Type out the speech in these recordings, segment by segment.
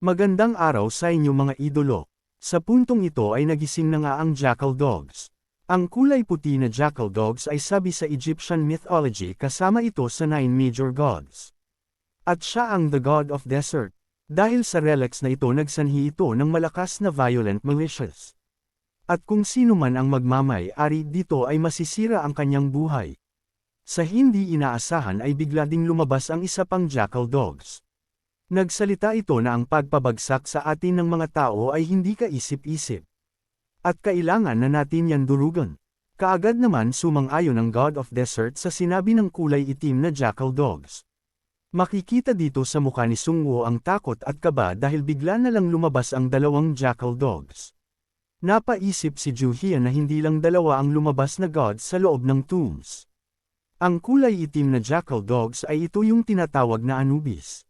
Magandang araw sa inyo mga idolo. Sa puntong ito ay nagising na nga ang Jackal Dogs. Ang kulay puti na Jackal Dogs ay sabi sa Egyptian mythology kasama ito sa 9 major gods. At siya ang the god of desert. Dahil sa relics na ito nagsanhi ito ng malakas na violent militias. At kung sino man ang magmamay-ari dito ay masisira ang kanyang buhay. Sa hindi inaasahan ay bigla ding lumabas ang isa pang Jackal Dogs. Nagsalita ito na ang pagpabagsak sa atin ng mga tao ay hindi kaisip-isip. At kailangan na natin yan durugan. Kaagad naman sumang-ayon ang God of Desert sa sinabi ng kulay itim na Jackal Dogs. Makikita dito sa mukha ni Sungwoo ang takot at kaba dahil bigla na lang lumabas ang dalawang Jackal Dogs. Napaisip si Juhyeon na hindi lang dalawa ang lumabas na gods sa loob ng tombs. Ang kulay itim na Jackal Dogs ay ito yung tinatawag na Anubis.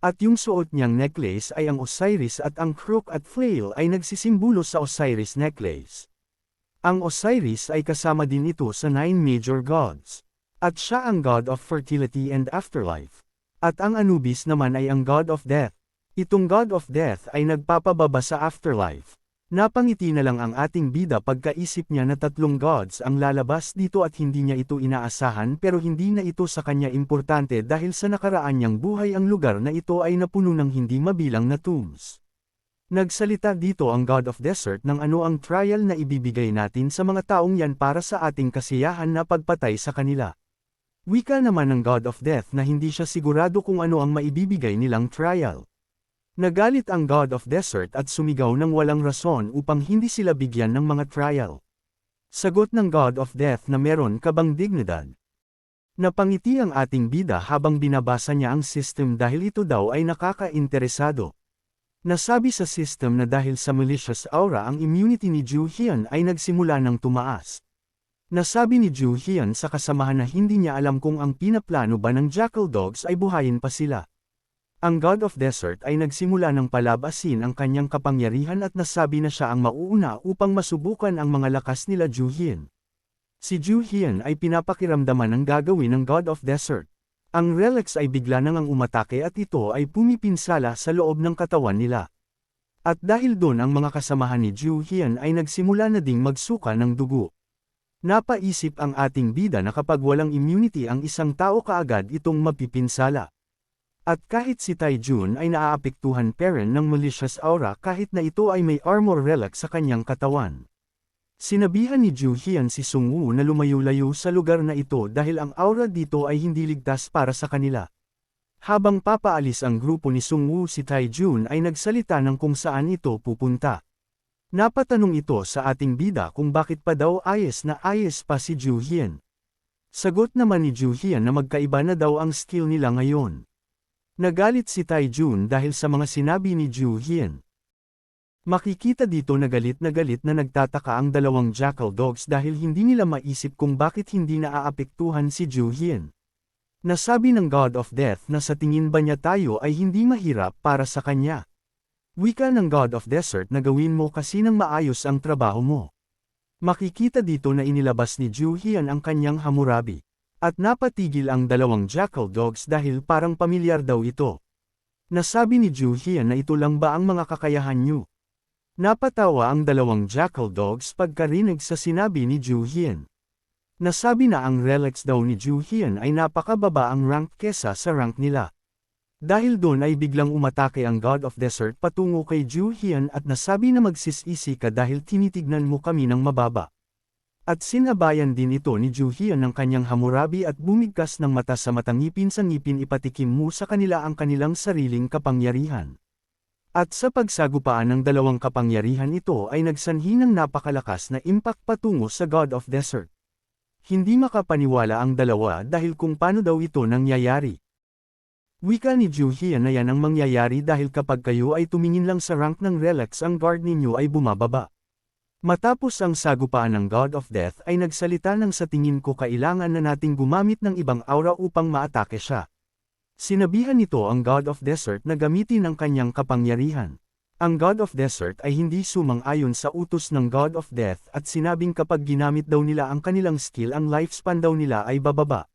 At yung suot niyang necklace ay ang Osiris at ang crook at flail ay nagsisimbolo sa Osiris necklace. Ang Osiris ay kasama din ito sa 9 major gods. At siya ang god of fertility and afterlife. At ang Anubis naman ay ang god of death. Itong god of death ay nagpapababa sa afterlife. Napangiti na lang ang ating bida pagkaisip niya na 3 gods ang lalabas dito at hindi niya ito inaasahan pero hindi na ito sa kanya importante dahil sa nakaraan niyang buhay ang lugar na ito ay napuno ng hindi mabilang na tombs. Nagsalita dito ang God of Desert ng ano ang trial na ibibigay natin sa mga taong yan para sa ating kasiyahan na pagpatay sa kanila. Wika naman ng God of Death na hindi siya sigurado kung ano ang maibibigay nilang trial. Nagalit ang God of Desert at sumigaw ng walang rason upang hindi sila bigyan ng mga trial. Sagot ng God of Death na meron ka bang dignidad? Napangiti ang ating bida habang binabasa niya ang system dahil ito daw ay nakaka-interesado. Nasabi sa system na dahil sa malicious aura ang immunity ni Juhyeon ay nagsimula ng tumaas. Nasabi ni Juhyeon sa kasamahan na hindi niya alam kung ang pinaplano ba ng Jackal Dogs ay buhayin pa sila. Ang God of Desert ay nagsimula ng palabasin ang kanyang kapangyarihan at nasabi na siya ang mauuna upang masubukan ang mga lakas nila Juhyeon. Si Juhyeon ay pinapakiramdaman ang gagawin ng God of Desert. Ang relics ay bigla nang umatake at ito ay pumipinsala sa loob ng katawan nila. At dahil doon ang mga kasamahan ni Juhyeon ay nagsimula na ding magsuka ng dugo. Napaisip ang ating bida na kapag walang immunity ang isang tao kaagad itong mapipinsala. At kahit si Taijun ay naaapektuhan pa rin ng malicious aura kahit na ito ay may armor relic sa kanyang katawan. Sinabihan ni Juhyeon si Sungwoo na lumayo-layo sa lugar na ito dahil ang aura dito ay hindi ligtas para sa kanila. Habang papaalis ang grupo ni Sungwoo si Taijun ay nagsalita ng kung saan ito pupunta. Napatanong ito sa ating bida kung bakit pa daw ayos na ayos pa si Juhyeon. Sagot naman ni Juhyeon na magkaiba na daw ang skill nila ngayon. Nagalit si Taijun dahil sa mga sinabi ni Juhyeon. Makikita dito na galit na nagtataka ang dalawang Jackal Dogs dahil hindi nila maisip kung bakit hindi naaapektuhan si Juhyeon. Nasabi ng God of Death na sa tingin ba niya tayo ay hindi mahirap para sa kanya. Wika ng God of Desert na gawin mo kasi nang maayos ang trabaho mo. Makikita dito na inilabas ni Juhyeon ang kanyang Hammurabi. At napatigil ang dalawang Jackal Dogs dahil parang pamilyar daw ito. Nasabi ni Juhyeon na ito lang ba ang mga kakayahan niyo? Napatawa ang dalawang Jackal Dogs pagkarinig sa sinabi ni Juhyeon. Nasabi na ang relics daw ni Juhyeon ay napakababa ang rank kesa sa rank nila. Dahil doon ay biglang umatake ang God of Desert patungo kay Juhyeon at nasabi na magsisisi ka dahil tinitignan mo kami ng mababa. At sinabayan din ito ni Juhyeon ng kanyang Hammurabi at bumigkas ng mata sa matang ngipin sa ngipin ipatikim mo sa kanila ang kanilang sariling kapangyarihan. At sa pagsagupaan ng dalawang kapangyarihan ito ay nagsanhi ng napakalakas na impact patungo sa God of Desert. Hindi makapaniwala ang dalawa dahil kung paano daw ito nangyayari. Wika ni Juhyeon na yan ang mangyayari dahil kapag kayo ay tumingin lang sa rank ng relics ang guard ninyo ay bumababa. Matapos ang sagupaan ng God of Death ay nagsalita ng sa tingin ko kailangan na nating gumamit ng ibang aura upang maatake siya. Sinabihan nito ang God of Desert na gamitin ang kanyang kapangyarihan. Ang God of Desert ay hindi sumang-ayon sa utos ng God of Death at sinabing kapag ginamit daw nila ang kanilang skill ang lifespan daw nila ay bababa.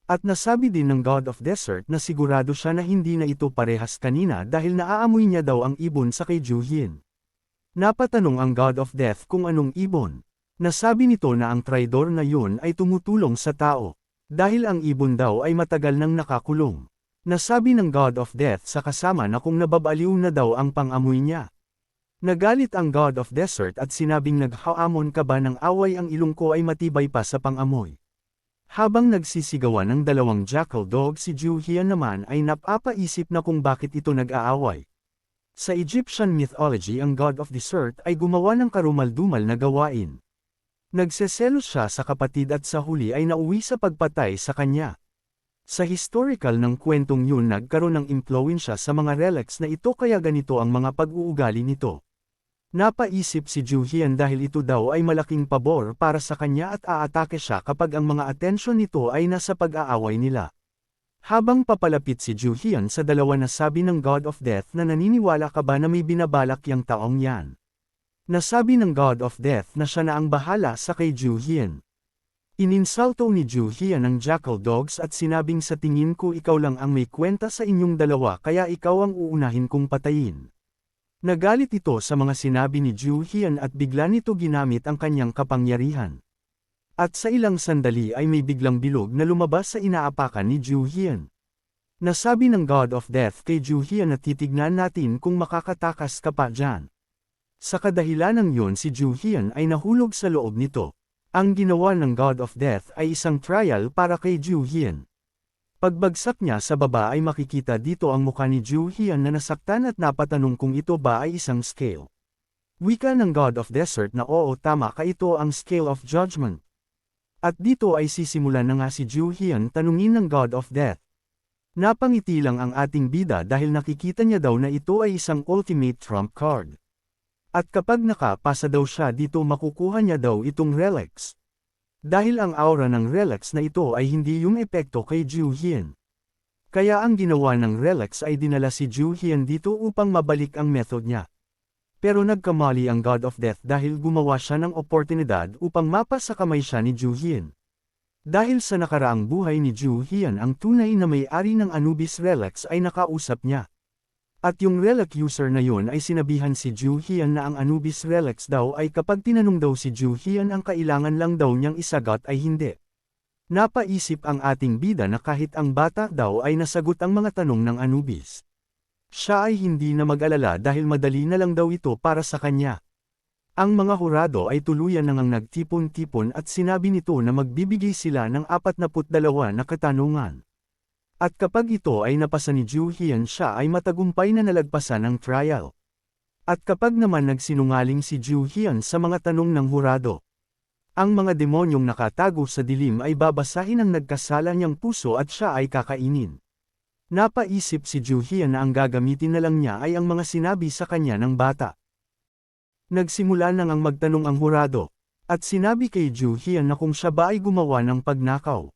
At nasabi din ng God of Desert na sigurado siya na hindi na ito parehas kanina dahil naaamoy niya daw ang ibon sa kay Juhien. Napatanong ang God of Death kung anong ibon. Nasabi nito na ang traidor na yun ay tumutulong sa tao. Dahil ang ibon daw ay matagal nang nakakulong. Nasabi ng God of Death sa kasama na kung nababaliw na daw ang pangamoy niya. Nagalit ang God of Desert at sinabing naghaamon ka ba ng away ang ilong ko ay matibay pa sa pangamoy. Habang nagsisigawan ng dalawang jackal dog si Juhien naman ay napapaisip na kung bakit ito nag-aaway. Sa Egyptian mythology ang God of Desert ay gumawa ng karumal-dumal na gawain. Nagseselos siya sa kapatid at sa huli ay nauwi sa pagpatay sa kanya. Sa historical ng kwentong yun nagkaroon ng impluwensya sa mga relics na ito kaya ganito ang mga pag-uugali nito. Napaisip si Juhien dahil ito daw ay malaking pabor para sa kanya at aatake siya kapag ang mga atensyon nito ay nasa pag-aaway nila. Habang papalapit si Juhien sa dalawa nasabi ng God of Death na naniniwala ka ba na may binabalak yang taong yan. Nasabi ng God of Death na siya na ang bahala sa kay Juhien. Ininsulto ni Juhien ang jackal dogs at sinabing sa tingin ko ikaw lang ang may kwenta sa inyong dalawa kaya ikaw ang uunahin kong patayin. Nagalit ito sa mga sinabi ni Juhien at bigla nito ginamit ang kanyang kapangyarihan. At sa ilang sandali ay may biglang bilog na lumabas sa inaapakan ni Juhien. Nasabi ng God of Death kay Juhien na titignan natin kung makakatakas ka pa dyan. Sa kadahilanang yun si Juhien ay nahulog sa loob nito. Ang ginawa ng God of Death ay isang trial para kay Juhien. Pagbagsak niya sa baba ay makikita dito ang mukha ni Juhien na nasaktan at napatanong kung ito ba ay isang scale. Wika ng God of Desert na oo tama ka ito ang scale of judgment. At dito ay sisimulan na nga si Juhien tanungin ng God of Death. Napangiti lang ang ating bida dahil nakikita niya daw na ito ay isang ultimate trump card. At kapag nakapasa daw siya dito makukuha niya daw itong relics. Dahil ang aura ng relics na ito ay hindi yung epekto kay Juhien. Kaya ang ginawa ng relics ay dinala si Juhien dito upang mabalik ang method niya. Pero nagkamali ang God of Death dahil gumawa siya ng oportunidad upang mapa sa kamay siya ni Juhien. Dahil sa nakaraang buhay ni Juhien ang tunay na may-ari ng Anubis relics ay nakausap niya. At yung relic user na yun ay sinabihan si Juhien na ang Anubis relics daw ay kapag tinanong daw si Juhien ang kailangan lang daw niyang isagot ay hindi. Napaisip ang ating bida na kahit ang bata daw ay nasagot ang mga tanong ng Anubis. Siya ay hindi na mag-alala dahil madali na lang daw ito para sa kanya. Ang mga hurado ay tuluyan nang nagtipon-tipon at sinabi nito na magbibigay sila ng 42 na katanungan. At kapag ito ay napasa ni Juhien siya ay matagumpay na nalagpasan ang trial. At kapag naman nagsinungaling si Juhien sa mga tanong ng hurado, ang mga demonyong nakatago sa dilim ay babasahin ang nagkasala niyang puso at siya ay kakainin. Napaisip si Juhien na ang gagamitin na lang niya ay ang mga sinabi sa kanya ng bata. Nagsimula nang ang magtanong ang hurado, at sinabi kay Juhien na kung siya ba ay gumawa ng pagnakaw.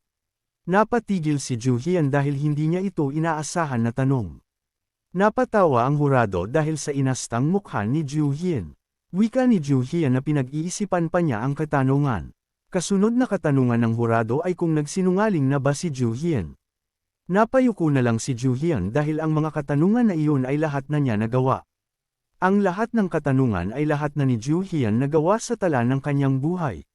Napatigil si Juhien dahil hindi niya ito inaasahan na tanong. Napatawa ang hurado dahil sa inastang mukha ni Juhien. Wika ni Juhien na pinag-iisipan pa niya ang katanungan. Kasunod na katanungan ng hurado ay kung nagsinungaling na ba si Juhien. Napayuko na lang si Juhien dahil ang mga katanungan na iyon ay lahat na niya nagawa. Ang lahat ng katanungan ay lahat na ni Juhien nagawa sa tala ng kanyang buhay.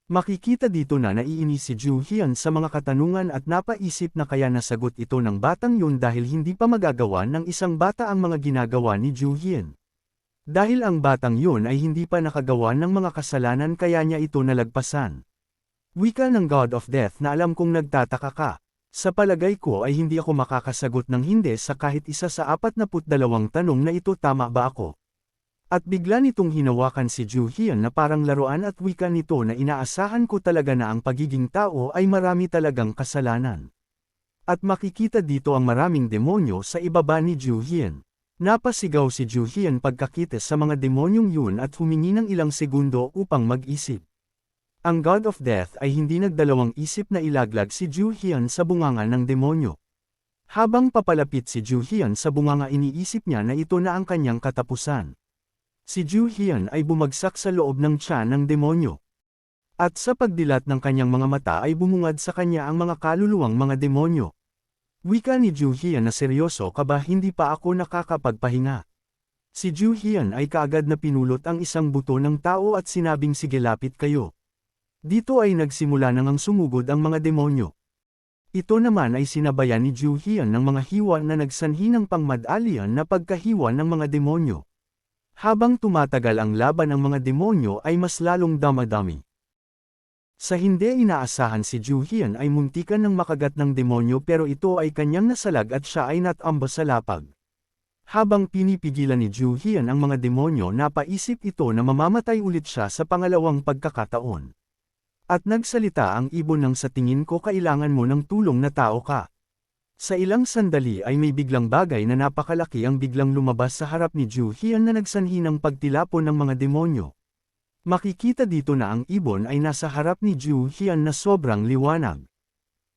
Makikita dito na naiinis si Juhien sa mga katanungan at napaisip na kaya nasagot ito ng batang yun dahil hindi pa magagawa ng isang bata ang mga ginagawa ni Juhien. Dahil ang batang yun ay hindi pa nakagawa ng mga kasalanan kaya niya ito nalagpasan. Wika ng God of Death na alam kong nagtataka ka. Sa palagay ko ay hindi ako makakasagot ng hindi sa kahit isa sa 42 tanong na ito tama ba ako. At bigla nitong hinawakan si Juhien na parang laruan at wika nito na inaasahan ko talaga na ang pagiging tao ay marami talagang kasalanan. At makikita dito ang maraming demonyo sa ibaba ni Juhien. Napasigaw si Juhien pagkakita sa mga demonyong yun at humingi ng ilang segundo upang mag-isip. Ang God of Death ay hindi nagdalawang isip na ilaglag si Juhien sa bunganga ng demonyo. Habang papalapit si Juhien sa bunganga iniisip niya na ito na ang kanyang katapusan. Si Juhien ay bumagsak sa loob ng tiyan ng demonyo. At sa pagdilat ng kanyang mga mata ay bumungad sa kanya ang mga kaluluwang mga demonyo. Wika ni Ju Hian na seryoso ka ba, hindi pa ako nakakapagpahinga. Si Ju Hian ay kaagad na pinulot ang isang buto ng tao at sinabing sige lapit kayo. Dito ay nagsimula nang sumugod ang mga demonyo. Ito naman ay sinabayan ni Ju Hian ng mga hiwa na nagsanhi ng pangmadalian na pagkahiwa ng mga demonyo. Habang tumatagal ang laban ng mga demonyo ay mas lalong damadami. Sa hindi inaasahan si Ju Hian ay muntikan ng makagat ng demonyo pero ito ay kanyang nasalag at siya ay natamba sa lapag. Habang pinipigilan ni Ju Hian ang mga demonyo, napaisip ito na mamamatay ulit siya sa pangalawang pagkakataon. At nagsalita ang ibon ng sa tingin ko kailangan mo ng tulong na tao ka. Sa ilang sandali ay may biglang bagay na napakalaki ang biglang lumabas sa harap ni Ju Hian na nagsanhi ng pagtilapon ng mga demonyo. Makikita dito na ang ibon ay nasa harap ni Ju Hian na sobrang liwanag.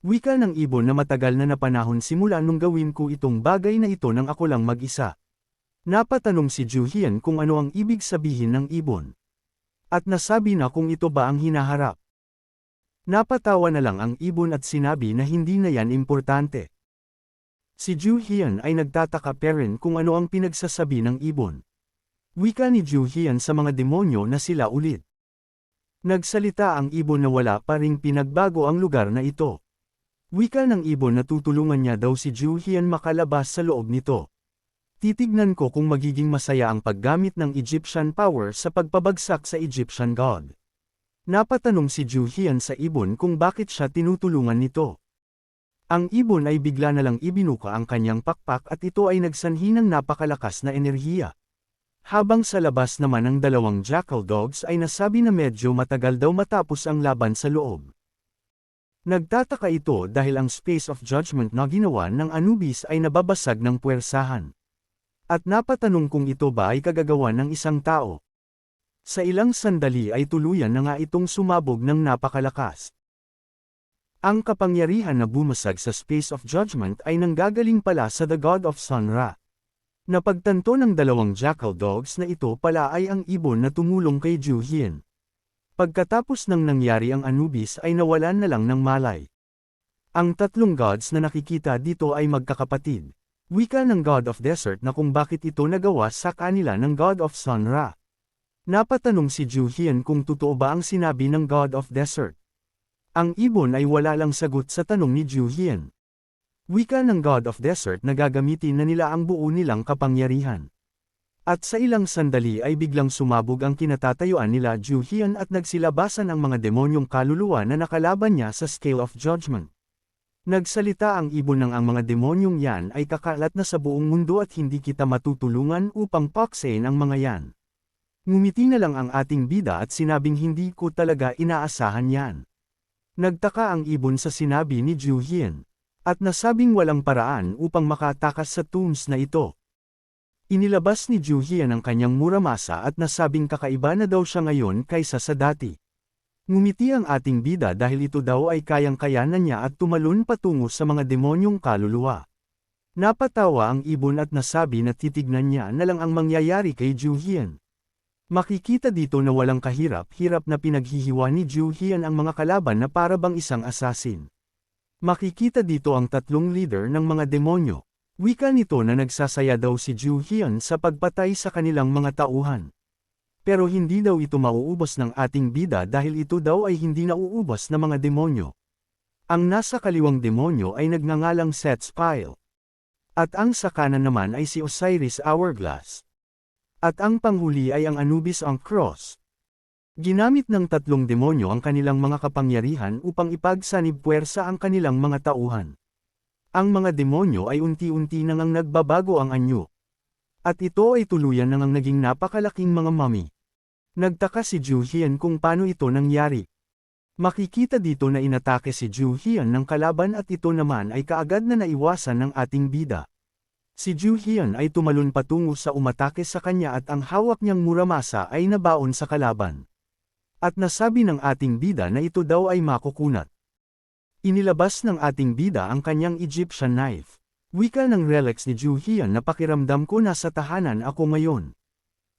Wika ng ibon na matagal na napanahon simula nung gawin ko itong bagay na ito nang ako lang mag-isa. Napatanong si Ju Hian kung ano ang ibig sabihin ng ibon. At nasabi na kung ito ba ang hinaharap. Napatawa na lang ang ibon at sinabi na hindi na yan importante. Si Ju Hian ay nagtataka pa rin kung ano ang pinagsasabi ng ibon. Wika ni Ju Hian sa mga demonyo na sila ulit. Nagsalita ang ibon na wala pa ring pinagbago ang lugar na ito. Wika ng ibon na tutulungan niya daw si Ju Hian makalabas sa loob nito. Titignan ko kung magiging masaya ang paggamit ng Egyptian power sa pagpabagsak sa Egyptian god. Napatanong si Ju Hian sa ibon kung bakit siya tinutulungan nito. Ang ibon ay bigla na lang ibinuka ang kanyang pakpak at ito ay nagsanhi ng napakalakas na enerhiya. Habang sa labas naman ang dalawang jackal dogs ay nasabi na medyo matagal daw matapos ang laban sa loob. Nagtataka ito dahil ang Space of Judgment na ginawa ng Anubis ay nababasag ng puwersahan. At napatanong kung ito ba ay kagagawa ng isang tao. Sa ilang sandali ay tuluyan na nga itong sumabog ng napakalakas. Ang kapangyarihan na bumasag sa Space of Judgment ay nanggagaling pala sa The God of Sun Ra. Napagtanto ng dalawang jackal dogs na ito pala ay ang ibon na tumulong kay Ju Hian. Pagkatapos ng nangyari ang Anubis ay nawalan na lang ng malay. Ang tatlong gods na nakikita dito ay magkakapatid. Wika ng God of Desert na kung bakit ito nagawa sa kanila ng God of Sun Ra. Napatanong si Ju Hian kung totoo ba ang sinabi ng God of Desert. Ang ibon ay wala lang sagot sa tanong ni Ju Hian. Wika ng God of Desert na gagamitin na nila ang buo nilang kapangyarihan. At sa ilang sandali ay biglang sumabog ang kinatatayuan nila Ju Hian at nagsilabasan ang mga demonyong kaluluwa na nakalaban niya sa Scale of Judgment. Nagsalita ang ibon ng ang mga demonyong yan ay kakalat na sa buong mundo at hindi kita matutulungan upang paksain ang mga yan. Ngumiti na lang ang ating bida at sinabing hindi ko talaga inaasahan yan. Nagtaka ang ibon sa sinabi ni Ju Hian. At nasabing walang paraan upang makatakas sa tombs na ito. Inilabas ni Ju Hian ang kanyang muramasa at nasabing kakaiba na daw siya ngayon kaysa sa dati. Ngumiti ang ating bida dahil ito daw ay kayang-kayanan niya at tumalon patungo sa mga demonyong kaluluwa. Napatawa ang ibon at nasabi na titignan niya na lang ang mangyayari kay Ju Hian. Makikita dito na walang kahirap-hirap na pinaghihiwa ni Ju Hian ang mga kalaban na para bang isang assassin. Makikita dito ang tatlong leader ng mga demonyo. Wika nito na nagsasaya daw si Ju Hian sa pagpatay sa kanilang mga tauhan. Pero hindi daw ito mauubos ng ating bida dahil ito daw ay hindi nauubos na mga demonyo. Ang nasa kaliwang demonyo ay nagngangalang Set Spile. At ang sa kanan naman ay si Osiris Hourglass. At ang panghuli ay ang Anubis ang Cross. Ginamit ng tatlong demonyo ang kanilang mga kapangyarihan upang ipagsanib puwersa ang kanilang mga tauhan. Ang mga demonyo ay unti-unti nang nagbabago ang anyo. At ito ay tuluyan nang naging napakalaking mga mummy. Nagtaka si Ju Hian kung paano ito nangyari. Makikita dito na inatake si Ju Hian ng kalaban at ito naman ay kaagad na naiwasan ng ating bida. Si Ju Hian ay tumalon patungo sa umatake sa kanya at ang hawak niyang muramasa ay nabaon sa kalaban. At nasabi ng ating bida na ito daw ay makukunat. Inilabas ng ating bida ang kanyang Egyptian knife. Wika ng relics ni Ju Hian na pakiramdam ko nasa tahanan ako ngayon.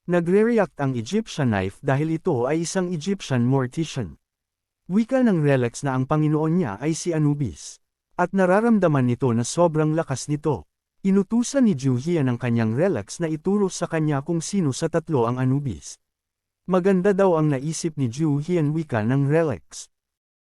Nagre-react ang Egyptian knife dahil ito ay isang Egyptian mortician. Wika ng Relax na ang Panginoon niya ay si Anubis. At nararamdaman nito na sobrang lakas nito. Inutusan ni Juhian ang kanyang Relax na ituro sa kanya kung sino sa tatlo ang Anubis. Maganda daw ang naisip ni Juhian wika ng Relax.